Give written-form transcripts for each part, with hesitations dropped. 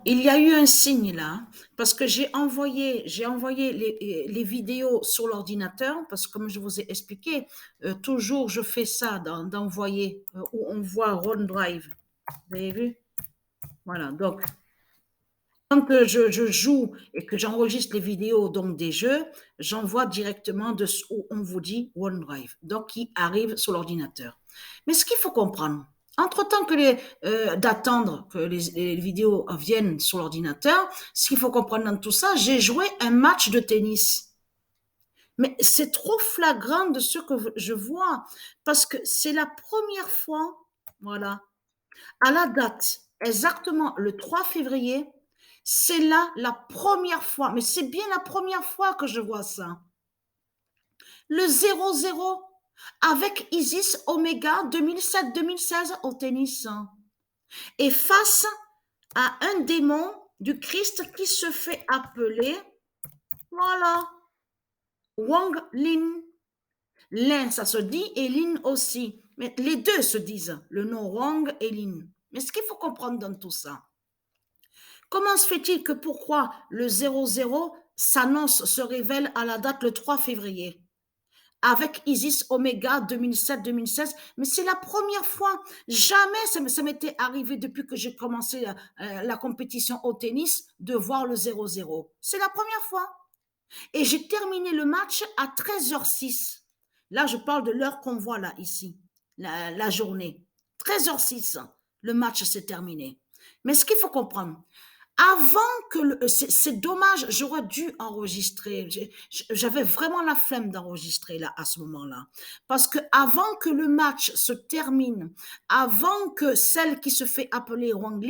il y a eu un signe là, parce que j'ai envoyé les vidéos sur l'ordinateur, parce que comme je vous ai expliqué, toujours je fais ça d'envoyer, où on voit OneDrive. Vous avez vu? Voilà, donc quand je joue et que j'enregistre les vidéos donc des jeux, j'envoie directement de où on vous dit OneDrive, donc qui arrive sur l'ordinateur. Mais ce qu'il faut comprendre, entre-temps d'attendre que les vidéos viennent sur l'ordinateur, ce qu'il faut comprendre dans tout ça, j'ai joué un match de tennis. Mais c'est trop flagrant de ce que je vois, parce que c'est la première fois, voilà, à la date, exactement le 3 février, c'est là la première fois, mais c'est bien la première fois que je vois ça. Le 0-0 avec Isis Omega 2007-2016 au tennis. Et face à un démon du Christ qui se fait appeler, voilà, Wang Lin. Lin, ça se dit, et Lin aussi. Mais les deux se disent, le nom Wang et Lin. Mais ce qu'il faut comprendre dans tout ça, comment se fait-il que pourquoi le 00 s'annonce, se révèle à la date le 3 février avec Isis Omega 2007-2016, mais c'est la première fois. Jamais ça m'était arrivé depuis que j'ai commencé la compétition au tennis de voir le 0-0. C'est la première fois. Et j'ai terminé le match à 13h06. Là, je parle de l'heure qu'on voit là, ici, la journée. 13h06, le match s'est terminé. Mais ce qu'il faut comprendre, avant que c'est dommage, j'aurais dû enregistrer. J'avais vraiment la flemme d'enregistrer là à ce moment-là, parce que avant que le match se termine, avant que celle qui se fait appeler Wang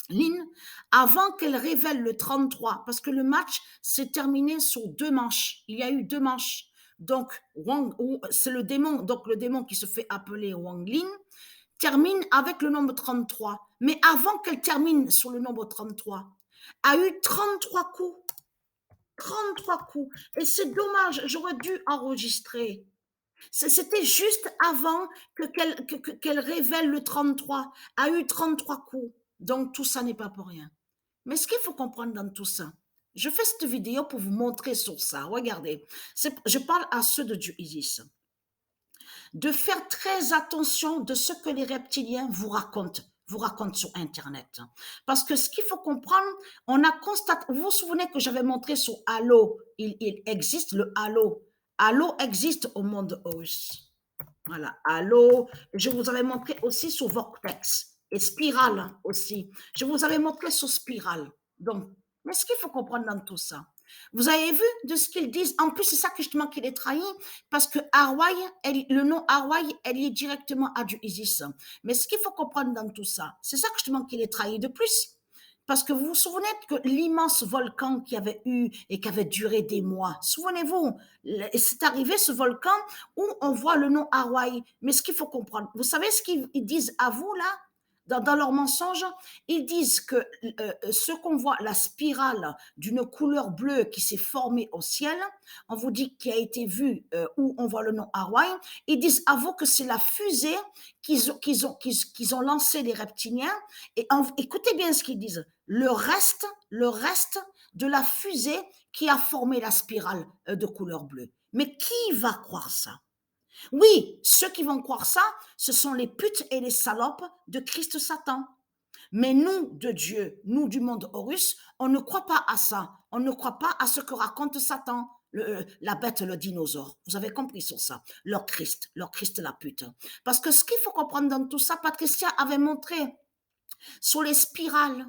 Lin, avant qu'elle révèle le 33, parce que le match s'est terminé sur deux manches. Il y a eu deux manches. Donc, c'est le démon, donc le démon qui se fait appeler Wang Lin, termine avec le nombre 33. Mais avant qu'elle termine sur le nombre 33, a eu 33 coups. 33 coups. Et c'est dommage, j'aurais dû enregistrer. C'était juste avant qu'elle révèle le 33. A eu 33 coups. Donc tout ça n'est pas pour rien. Mais ce qu'il faut comprendre dans tout ça, je fais cette vidéo pour vous montrer sur ça. Regardez, je parle à ceux de Dieu Isis de faire très attention de ce que les reptiliens vous racontent sur Internet. Parce que ce qu'il faut comprendre, on a constaté, vous vous souvenez que j'avais montré sur Halo, il existe le Halo. Halo existe au monde Horus. Voilà, Halo. Je vous avais montré aussi sur Vortex et Spiral aussi. Je vous avais montré sur Spiral. Donc, mais ce qu'il faut comprendre dans tout ça, vous avez vu de ce qu'ils disent. En plus, c'est ça que justement qu'il est trahi, parce que Hawaï, le nom Hawaï, elle est directement à du Isis. Mais ce qu'il faut comprendre dans tout ça, c'est ça que justement qu'il est trahi de plus. Parce que vous vous souvenez que l'immense volcan qui avait eu et qui avait duré des mois, souvenez-vous, c'est arrivé ce volcan où on voit le nom Hawaï. Mais ce qu'il faut comprendre, vous savez ce qu'ils disent à vous là, dans leur mensonge, ils disent que ce qu'on voit, la spirale d'une couleur bleue qui s'est formée au ciel, on vous dit qui a été vue où on voit le nom Hawaï, ils disent à vous que c'est la fusée qu'ils ont lancé les reptiliens. Et écoutez bien ce qu'ils disent. Le reste de la fusée qui a formé la spirale de couleur bleue. Mais qui va croire ça? Oui, ceux qui vont croire ça, ce sont les putes et les salopes de Christ Satan. Mais nous, de Dieu, nous du monde Horus, on ne croit pas à ça. On ne croit pas à ce que raconte Satan, la bête, le dinosaure. Vous avez compris sur ça. Leur Christ la pute. Parce que ce qu'il faut comprendre dans tout ça, Patricia avait montré sur les spirales.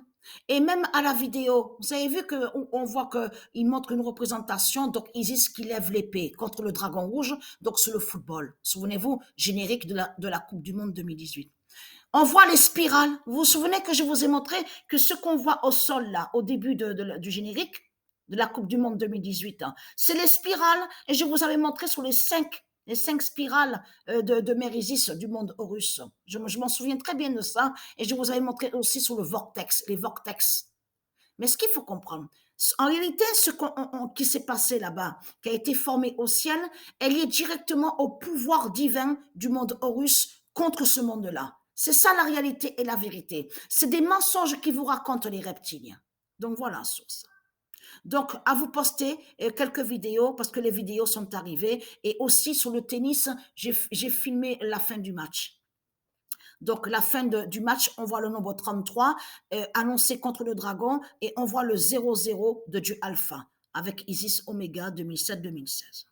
Et même à la vidéo, vous avez vu qu'on voit qu'il montre une représentation, donc Isis qui lève l'épée contre le dragon rouge, donc c'est le football. Souvenez-vous, générique de la Coupe du Monde 2018. On voit les spirales. Vous vous souvenez que je vous ai montré que ce qu'on voit au sol, là, au début du générique de la Coupe du Monde 2018, hein, c'est les spirales, et je vous avais montré sur les cinq spirales de Mérisis du monde Horus. Je m'en souviens très bien de ça, et je vous avais montré aussi sur les vortex. Mais ce qu'il faut comprendre, en réalité, qui s'est passé là-bas, qui a été formé au ciel, elle est directement au pouvoir divin du monde Horus contre ce monde-là. C'est ça la réalité et la vérité. C'est des mensonges qui vous racontent les reptiliens. Donc voilà, sur ça. Donc, à vous poster quelques vidéos parce que les vidéos sont arrivées. Et aussi sur le tennis, j'ai filmé la fin du match. Donc, la fin du match, on voit le nombre 33 annoncé contre le Dragon et on voit le 0-0 de du Alpha avec Isis Omega 2007-2016.